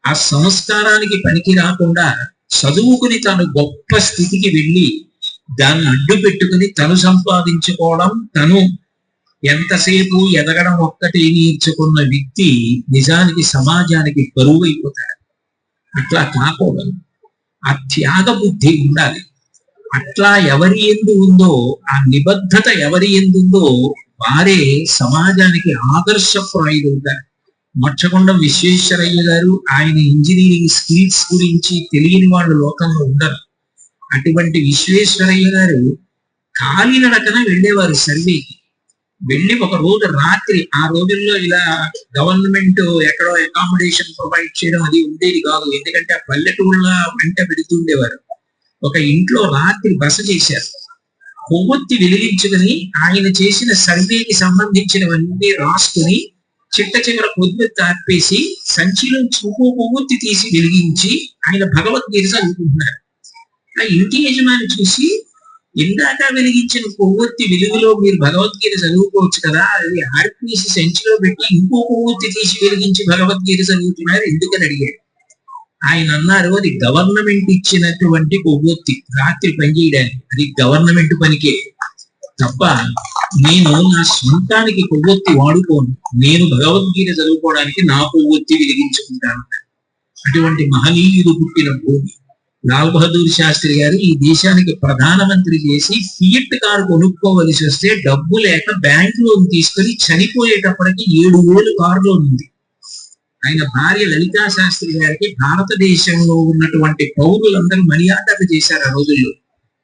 ఆ సంస్కారానికి పనికి రాకుండా చదువుకుని తను గొప్ప స్థితికి వెళ్ళి దాన్ని అడ్డు పెట్టుకుని తను సంపాదించుకోవడం, తను ఎంతసేపు ఎదగడం ఒక్కటి నేర్చుకున్న వ్యక్తి నిజానికి సమాజానికి బరువు అయిపోతాడు. అట్లా కాకూడదు. ఆ త్యాగ బుద్ధి ఉండాలి. అట్లా ఎవరి యందు ఉందో, ఆ నిబద్ధత ఎవరి యందు ఉందో వారే సమాజానికి ఆదర్శప్రాయులుగా. మచ్చకొండం విశ్వేశ్వరయ్య గారు, ఆయన ఇంజనీరింగ్ స్కిల్స్ గురించి తెలియని వాళ్ళు లోకంలో ఉండరు. అటువంటి విశ్వేశ్వరయ్య గారు కాలినడకన వెళ్ళేవారు సర్వేకి. వెళ్ళి ఒక రోజు రాత్రి, ఆ రోజుల్లో ఇలా గవర్నమెంట్ ఎక్కడో అకామిడేషన్ ప్రొవైడ్ చేయడం అది ఉండేది కాదు, ఎందుకంటే ఆ పల్లెటూళ్ళ వెంట పెడుతుండేవారు. ఒక ఇంట్లో రాత్రి బస చేశారు. కొవ్వొత్తి వెలిగించుకుని ఆయన చేసిన సర్వేకి సంబంధించినవన్నీ రాసుకుని చిట్ట చివర కొద్దిగా ఆర్పేసి సంచిలో ఇంకో కొవ్వొత్తి తీసి వెలిగించి ఆయన భగవద్గీత చదువుకుంటున్నారు. ఆ ఇంటి యజమాని చూసి, ఇందాక వెలిగించిన కొవ్వొత్తి వెలుగులో మీరు భగవద్గీత చదువుకోవచ్చు కదా, అది ఆర్పేసి సంచిలో పెట్టి ఇంకో కొవ్వొత్తి తీసి వెలిగించి భగవద్గీత చదువుతున్నారు ఎందుకని అడిగాడు. ఆయన అన్నారు, అది గవర్నమెంట్ ఇచ్చినటువంటి కొవ్వొత్తి రాత్రి పనిచేయడానికి, అది గవర్నమెంట్ పనికే తప్ప నేను నా సొంతానికి కొవ్వొత్తి వాడుకోను, నేను భగవద్గీత చదువుకోవడానికి నా కొవ్వొత్తి వెలిగించుకుంటాను. అటువంటి మహనీయుడు పుట్టిన భూమి. లాల్ బహదూర్ శాస్త్రి గారు ఈ దేశానికి ప్రధానమంత్రి చేసి ఫియట్ కారు కొనుక్కోవలసి వస్తే డబ్బు లేక బ్యాంక్ లోన్ తీసుకొని చనిపోయేటప్పటికి 7,000 కారులో ఉంది. ఆయన భార్య లలితా శాస్త్రి గారికి భారతదేశంలో ఉన్నటువంటి పౌరులందరూ మర్యాదలు చేశారు ఆ రోజుల్లో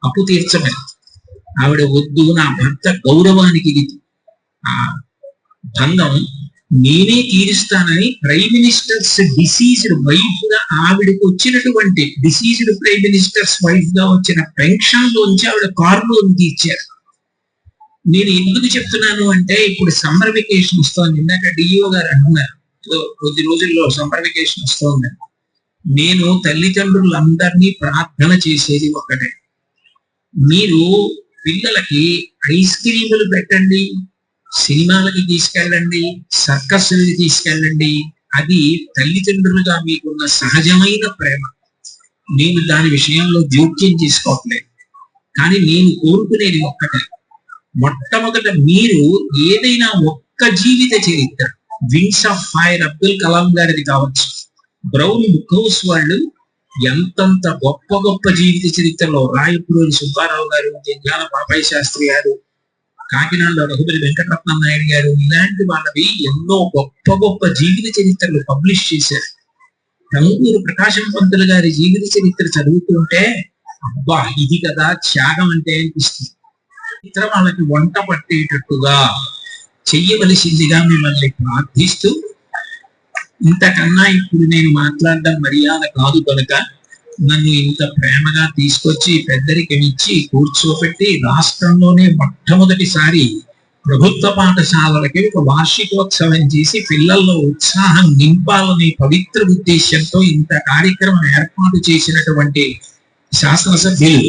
అప్పు తీర్చమని. ఆవిడ వద్దు, నా భర్త గౌరవానికి ఇది ఆ భంగం, నేనే తీరుస్తానని ప్రైమ్ మినిస్టర్స్ డిసీజ్డ్ వైఫ్ గా ఆవిడకి వచ్చినటువంటి డిసీజ్డ్ ప్రైమ్ మినిస్టర్స్ వైఫ్ గా వచ్చిన పెన్షన్ లోంచి ఆవిడ కారు లోన్ తీర్చారు. నేను ఎందుకు చెప్తున్నాను అంటే, ఇప్పుడు సమ్మర్ వెకేషన్ వస్తోంది. ఇందాక డిఓ గారు అంటున్నారు కొద్ది రోజుల్లో సమ్మర్ వెకేషన్ వస్తోంది. నేను తల్లిదండ్రులందరినీ ప్రార్థన చేసేది ఒకటే, మీరు పిల్లలకి ఐస్ క్రీములు పెట్టండి, సినిమాలకి తీసుకెళ్ళండి, సర్కస్లకి తీసుకెళ్ళండి, అది తల్లిదండ్రులుగా మీకున్న సహజమైన ప్రేమ. నేను దాని విషయంలో జోక్యం చేసుకోవట్లేదు. కానీ నేను కోరుకునేది ఒక్కటే, మొట్టమొదట మీరు ఏదైనా ఒక్క జీవిత చరిత్ర, wings of fire Abdul Kalam గారిది కావచ్చు, బ్రౌన్ బుక్ హౌస్ వాళ్ళు ఎంతంత గొప్ప గొప్ప జీవిత చరిత్రలో రాయపురూరి సుబ్బారావు గారు, జంధ్యాల పాపయ్య శాస్త్రి గారు, కాకినాడలో రఘుపతి వెంకటరత్నం నాయుడు గారు, ఇలాంటి వాళ్ళవి ఎన్నో గొప్ప గొప్ప జీవిత చరిత్రలు పబ్లిష్ చేశారు. టంగూరు ప్రకాశం పంతులు గారి జీవిత చరిత్ర చదువుతుంటే అబ్బా ఇది కదా త్యాగం అంటే అనిపిస్తుంది. ఇతర వాళ్ళకి వంట పట్టేటట్టుగా చెయ్యవలసిందిగా మిమ్మల్ని ప్రార్థిస్తూ, ఇంతకన్నా ఇప్పుడు నేను మాట్లాడడం మర్యాద కాదు కనుక నన్ను ఇంత ప్రేమగా తీసుకొచ్చి పెద్దరికం ఇచ్చి కూర్చోబెట్టి రాష్ట్రంలోనే మొట్టమొదటిసారి ప్రభుత్వ పాఠశాలలకి ఒక వార్షికోత్సవం చేసి పిల్లల్లో ఉత్సాహం నింపాలనే పవిత్ర ఉద్దేశంతో ఇంత కార్యక్రమం ఏర్పాటు చేసినటువంటి శాసనసభ్యులు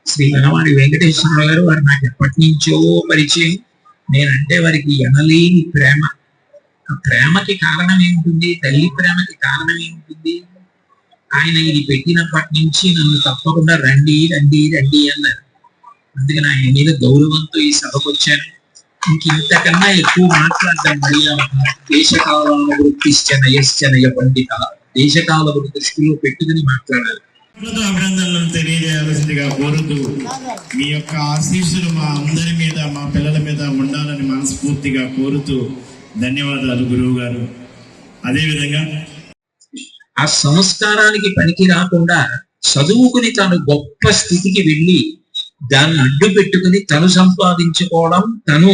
శ్రీ వనమాడి వెంకటేశ్వరరావు గారు, వారు నాకు ఎప్పటి నుంచో పరిచయం. నేనంటే వారికి ఎనలేని ప్రేమ. ఆ ప్రేమకి కారణం ఏమిటి? తల్లి ప్రేమకి కారణం ఏమిటి? ఆయన ఇది పెట్టినప్పటి నుంచి నన్ను తప్పకుండా రండి రండి రండి అన్నారు. అందుకని ఆయన మీద గౌరవంతో ఈ సభకు వచ్చాను. ఇంతకన్నా ఎక్కువ మాట్లాడడం మర్యాద. దేశకాలవృత్తిశ్చనయ పండిత, దేశకాలవృత్తి దృష్టిలో పెట్టుకుని మాట్లాడాలి. అభినందనలను తెలియజేయాల్సిందిగా కోరుతూ, మీ యొక్క ఆశీస్సులు మా అందరి మీద, మా పిల్లల మీద ఉండాలని మనస్ఫూర్తిగా కోరుతూ ధన్యవాదాలు గురువు గారు. అదేవిధంగా ఆ సంస్కారానికి పనికి రాకుండా చదువుకుని తను గొప్ప స్థితికి వెళ్ళి దాన్ని అడ్డు పెట్టుకుని తను సంపాదించుకోవడం, తను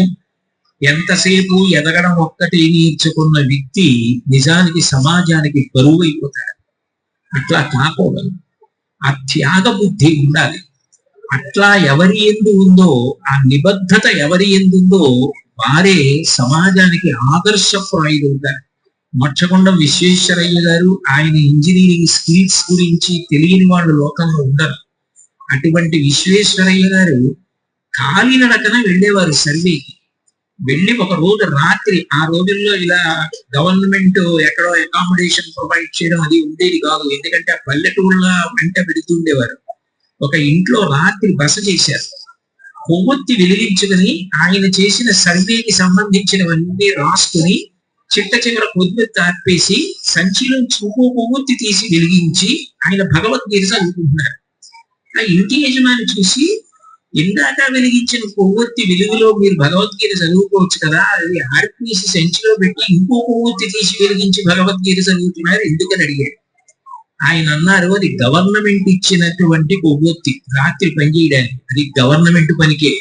ఎంతసేపు ఎదగడం ఒక్కటి నేర్చుకున్న వ్యక్తి నిజానికి సమాజానికి బరువు అయిపోతాడు. అట్లా కాకూడదు. ఆ త్యాగ బుద్ధి ఉండాలి. అట్లా ఎవరి యందు ఉందో, ఆ నిబద్ధత ఎవరి యందు ఉందో వారే సమాజానికి ఆదర్శప్రాయులుగా. మచ్చకొండం విశ్వేశ్వరయ్య గారు, ఆయన ఇంజనీరింగ్ స్కిల్స్ గురించి తెలియని వాళ్ళు లోకంలో ఉండరు. అటువంటి విశ్వేశ్వరయ్య గారు కాలినడకన వెళ్ళేవారు సర్వేకి. వెళ్ళి ఒక రోజు రాత్రి, ఆ రోజుల్లో ఇలా గవర్నమెంట్ ఎక్కడో అకామిడేషన్ ప్రొవైడ్ చేయడం అది ఉండేది కాదు, ఎందుకంటే ఆ పల్లెటూళ్ళ వెంట పెడుతుండేవారు. ఒక ఇంట్లో రాత్రి బస చేశారు. కొవ్వొత్తి వెలిగించుకుని ఆయన చేసిన సర్వేకి సంబంధించినవన్నీ రాసుకుని చిట్ట చివర కొవ్వొత్తి ఆర్పేసి సంచిలో ఇంకో కొవ్వొత్తి తీసి వెలిగించి ఆయన భగవద్గీత చదువుకుంటున్నారు. ఆ ఇంటి యజమాని చూసి, ఇందాక వెలిగించిన కొవ్వొత్తి వెలుగులో మీరు భగవద్గీత చదువుకోవచ్చు కదా, అది ఆర్పేసి సంచిలో పెట్టి ఇంకో కొవ్వొత్తి తీసి వెలిగించి భగవద్గీత చదువుతున్నారు ఎందుకని అడిగాడు. ఆయన అన్నారు, అది గవర్నమెంట్ ఇచ్చినటువంటి కొవ్వొత్తి రాత్రి పనిచేయడానికి, అది గవర్నమెంట్ పనికే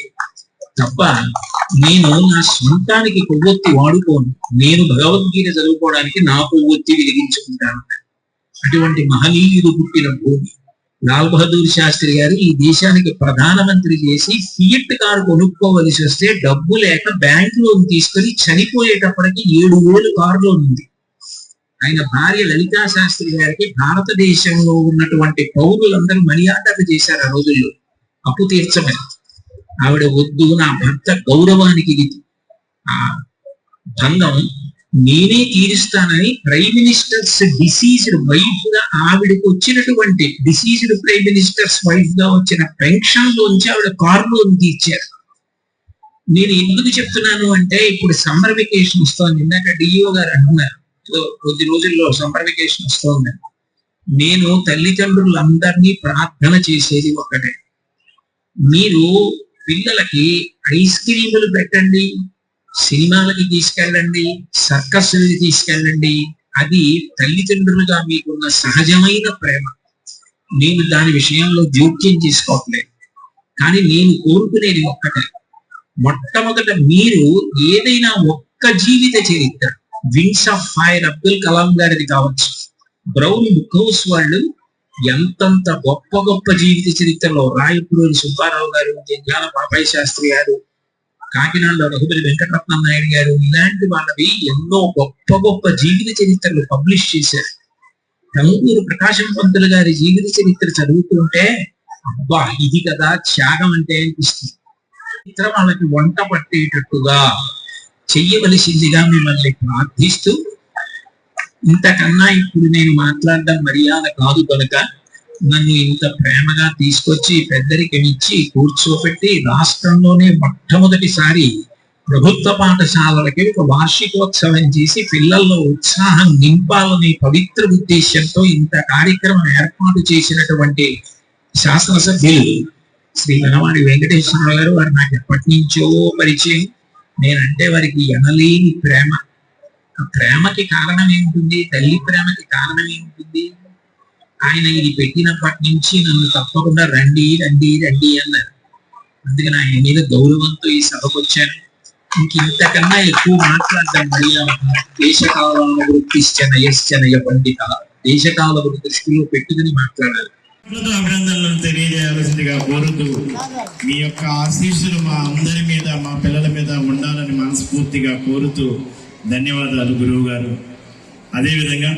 తప్ప నేను నా సొంతానికి కొవ్వొత్తి వాడుకోను, నేను భగవద్గీత చదువుకోవడానికి నా కొవ్వొత్తి వెలిగించుకుంటాను. అటువంటి మహనీయుడు పుట్టిన భూమి. లాల్ బహదూర్ శాస్త్రి గారు ఈ దేశానికి ప్రధానమంత్రి చేసి ఫియట్ కారు కొనుక్కోవలసి వస్తే డబ్బు లేక బ్యాంక్ లోన్ తీసుకొని చనిపోయేటప్పటికి 7,000 కారు లోన్ ఉంది. ఆయన భార్య లలితా శాస్త్రి గారికి భారతదేశంలో ఉన్నటువంటి పౌరులందరూ మనీ ఆర్డర్లు చేశారు ఆ రోజుల్లో అప్పు తీర్చమని. ఆవిడ వద్దు, నా భర్త గౌరవానికి ఇది ఆ భంగం, నేనే తీరుస్తానని ప్రైమ్ మినిస్టర్స్ డిసీజ్డ్ వైఫ్ గా ఆవిడకు వచ్చినటువంటి డిసీజ్డ్ ప్రైమ్ మినిస్టర్స్ వైఫ్ గా వచ్చిన పెన్షన్ లోంచి ఆవిడ కార్ లోన్ తీర్చారు. నేను ఎందుకు చెప్తున్నాను అంటే, ఇప్పుడు సమ్మర్ వెకేషన్ వస్తోంది, ఇందాక డిఈఓ గారు అంటున్నారు కొద్ది రోజుల్లో సమ్మర్ వెకేషన్ వస్తోంది. నేను తల్లిదండ్రులందరినీ ప్రార్థన చేసేది ఒకటే, మీరు పిల్లలకి ఐస్ క్రీములు పెట్టండి, సినిమాలకి తీసుకెళ్ళండి, సర్కస్లకి తీసుకెళ్ళండి, అది తల్లిదండ్రులుగా మీకున్న సహజమైన ప్రేమ. నేను దాని విషయంలో జోక్యం చేసుకోవట్లేదు. కానీ నేను కోరుకునేది ఒక్కటే, మొట్టమొదట మీరు ఏదైనా ఒక్క జీవిత చరిత్ర, wings of fire Abdul Kalam గారిది కావచ్చు, బ్రౌన్ బుక్ హౌస్ వాళ్ళు ఎంతంత గొప్ప గొప్ప జీవిత చరిత్రలో, రాయపురోలు సుబ్బారావు గారు, జంధ్యాల పాపయ్య శాస్త్రి గారు, కాకినాడలో రఘుపతి వెంకటరత్నం నాయుడు గారు, ఇలాంటి వాళ్ళవి ఎన్నో గొప్ప గొప్ప జీవిత చరిత్రలు పబ్లిష్ చేశారు. టంగూరు ప్రకాశం పంతులు గారి జీవిత చరిత్ర చదువుతుంటే అబ్బా ఇది కదా త్యాగం అంటే అనిపిస్తుంది. చరిత్ర వాళ్ళకి వంట పట్టేటట్టుగా చెయ్యవలసిందిగా మిమ్మల్ని ప్రార్థిస్తూ, ఇంతకన్నా ఇప్పుడు నేను మాట్లాడడం మర్యాద కాదు కనుక నన్ను ఇంత ప్రేమగా తీసుకొచ్చి పెద్దరికం ఇచ్చి కూర్చోపెట్టి రాష్ట్రంలోనే మొట్టమొదటిసారి ప్రభుత్వ పాఠశాలలకి ఒక వార్షికోత్సవం చేసి పిల్లల్లో ఉత్సాహం నింపాలనే పవిత్ర ఉద్దేశంతో ఇంత కార్యక్రమం ఏర్పాటు చేసినటువంటి శాసనసభ్యులు శ్రీ వనమాడి వెంకటేశ్వరరావు గారు, వారు నాకు ఎప్పటి నుంచో పరిచయం. నేనంటే వారికి ఎనలేని ప్రేమ. ఆ ప్రేమకి కారణం ఏమిటి? తల్లి ప్రేమకి కారణం ఏమిటి? ఆయన ఇది పెట్టినప్పటి నుంచి నన్ను తప్పకుండా రండి రండి రండి అన్నారు. అందుకని ఆయన మీద గౌరవంతో ఈ సభకు వచ్చాను. ఇంతకన్నా ఎక్కువ మాట్లాడడం మర్యాద. దేశకాలను వృత్తిశ్చనయ పండిత, దేశకాలను దృష్టిలో పెట్టుకుని మాట్లాడాలి. అభినందనలు తెలియజేయాల్సిందిగా కోరుతూ, మీ యొక్క ఆశీస్సులు మా అందరి మీద, మా పిల్లల మీద ఉండాలని మనస్ఫూర్తిగా కోరుతూ ధన్యవాదాలు గురువు గారు. అదేవిధంగా